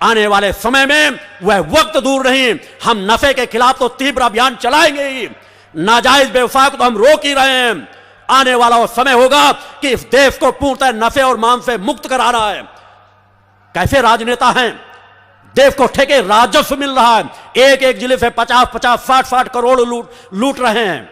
आने वाले समय में वह वक्त दूर नहीं, हम नफे के खिलाफ तो तीव्र अभियान चलाएंगे ही, नाजायज व्यवसाय को तो हम रोक ही रहे हैं। आने वाला वो समय होगा कि इस देश को पूर्णतः नफे और मांस से मुक्त कराना है। कैसे राजनेता हैं, देश को ठेके राजस्व मिल रहा है, एक एक जिले से 50-50, 60-60 करोड़ लूट रहे हैं।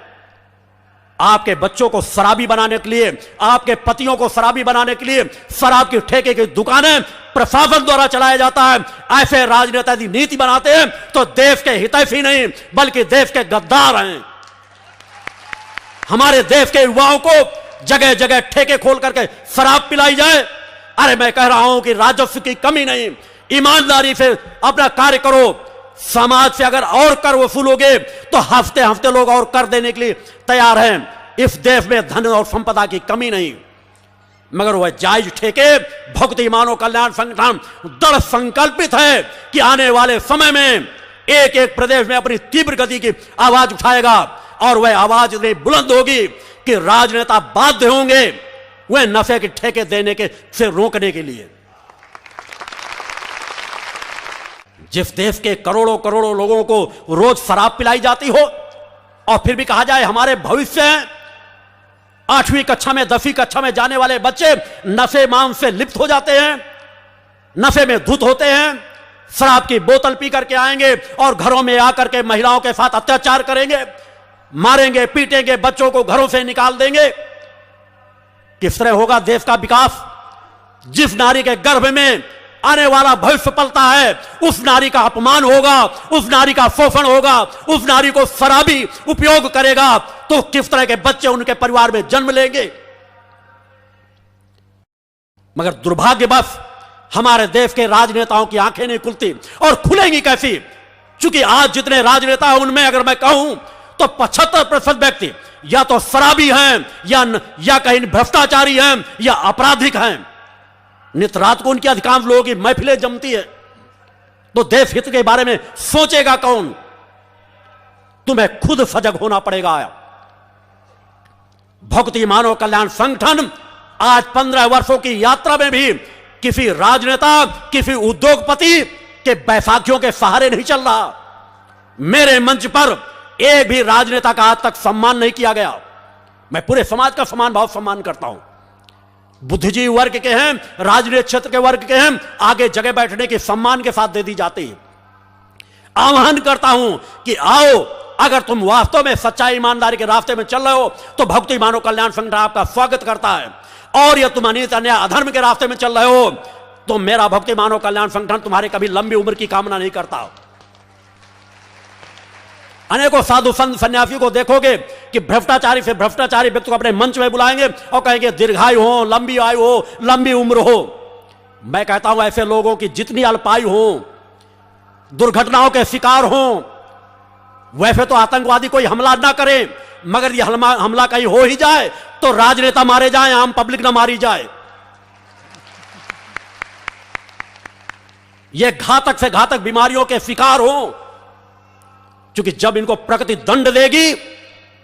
आपके बच्चों को शराबी बनाने के लिए, आपके पतियों को शराबी बनाने के लिए शराब की ठेके की दुकानें प्रशासन द्वारा चलाया जाता है। ऐसे राजनेता यदि नीति बनाते हैं तो देश के हितैषी नहीं बल्कि देश के गद्दार हैं। हमारे देश के युवाओं को जगह जगह ठेके खोल करके शराब पिलाई जाए। अरे मैं कह रहा हूं कि राजस्व की कमी नहीं, ईमानदारी से अपना कार्य करो। समाज से अगर और कर वसूलोगे तो हफ्ते हफ्ते लोग और कर देने के लिए तैयार हैं। इस देश में धन और संपदा की कमी नहीं, मगर वह जायज ठेके भक्ति मानव कल्याण संगठन दृढ़ संकल्पित है कि आने वाले समय में एक एक प्रदेश में अपनी तीव्र गति की आवाज उठाएगा और वह आवाज इतनी बुलंद होगी कि राजनेता बाध्य होंगे वह नफे के ठेके देने के से रोकने के लिए। जिस देश के करोड़ों करोड़ों लोगों को रोज शराब पिलाई जाती हो और फिर भी कहा जाए हमारे भविष्य हैं, 8वीं कक्षा में 10वीं कक्षा में जाने वाले बच्चे नशे मांस से लिप्त हो जाते हैं, नशे में धुत होते हैं, शराब की बोतल पी करके आएंगे और घरों में आकर के महिलाओं के साथ अत्याचार करेंगे, मारेंगे पीटेंगे, बच्चों को घरों से निकाल देंगे। किस तरह होगा देश का विकास? जिस नारी के गर्भ में आने वाला भविष्य पलता है उस नारी का अपमान होगा, उस नारी का शोषण होगा, उस नारी को शराबी उपयोग करेगा तो किस तरह के बच्चे उनके परिवार में जन्म लेंगे। मगर दुर्भाग्यवश हमारे देश के राजनेताओं की आंखें नहीं खुलती और खुलेंगी कैसी? क्योंकि आज जितने राजनेता हैं उनमें अगर मैं कहूं तो 75% व्यक्ति या तो शराबी हैं या कहीं भ्रष्टाचारी हैं या आपराधिक हैं। नित रात को उनकी अधिकांश लोगों की महफिलें जमती है तो देश हित के बारे में सोचेगा कौन? तुम्हें खुद सजग होना पड़ेगा। भक्ति मानव कल्याण संगठन आज 15 वर्षों की यात्रा में भी किसी राजनेता, किसी उद्योगपति के बैसाखियों के सहारे नहीं चल रहा। मेरे मंच पर एक भी राजनेता का आज तक सम्मान नहीं किया गया। मैं पूरे समाज का समान भाव सम्मान करता हूं। बुद्धिजीवी वर्ग के हैं, राजनीतिक क्षेत्र के वर्ग के हैं, आगे जगह बैठने की सम्मान के साथ दे दी जाती है। आह्वान करता हूं कि आओ, अगर तुम वास्तव में सच्चाई ईमानदारी के रास्ते में चल रहे हो तो भक्ति मानव कल्याण संगठन आपका स्वागत करता है, और यदि तुम अनित अन्याय अधर्म के रास्ते में चल रहे हो तो मेरा भक्ति मानव कल्याण संगठन तुम्हारे कभी लंबी उम्र की कामना नहीं करता। अनेकों साधु संत सन्यासियों को देखोगे कि भ्रष्टाचारी से भ्रष्टाचारी व्यक्ति को अपने मंच में बुलाएंगे और कहेंगे दीर्घायु हो, लंबी आयु हो, लंबी उम्र हो। मैं कहता हूं ऐसे लोगों की जितनी अल्पायु हो, दुर्घटनाओं के शिकार हो, वैसे तो आतंकवादी कोई हमला ना करे, मगर यह हमला कहीं हो ही जाए तो राजनेता मारे जाएं, आम पब्लिक ना मारी जाए। ये घातक से घातक बीमारियों के शिकार हो, क्योंकि जब इनको प्रकृति दंड देगी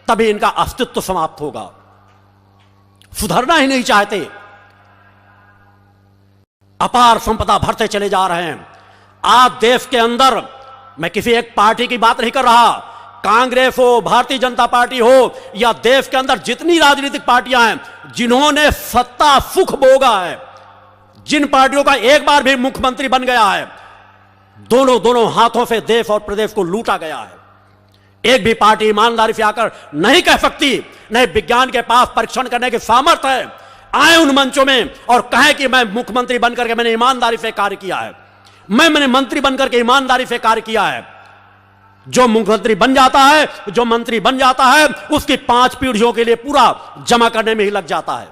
तभी इनका अस्तित्व समाप्त होगा। सुधरना ही नहीं चाहते, अपार संपदा भरते चले जा रहे हैं। आज देश के अंदर, मैं किसी एक पार्टी की बात नहीं कर रहा, कांग्रेस हो, भारतीय जनता पार्टी हो या देश के अंदर जितनी राजनीतिक पार्टियां हैं जिन्होंने सत्ता सुख भोगा है, जिन पार्टियों का एक बार भी मुख्यमंत्री बन गया है, दोनों हाथों से देश और प्रदेश को लूटा गया है। एक भी पार्टी ईमानदारी से आकर नहीं कह सकती, नहीं विज्ञान के पास परीक्षण करने के सामर्थ्य है, आए उन मंचों में और कहे कि मैं मुख्यमंत्री बनकर के मैंने ईमानदारी से कार्य किया है, मैंने मंत्री बनकर के ईमानदारी से कार्य किया है। जो मुख्यमंत्री बन जाता है, जो मंत्री बन जाता है, उसकी 5 पीढ़ियों के लिए पूरा जमा करने में ही लग जाता है।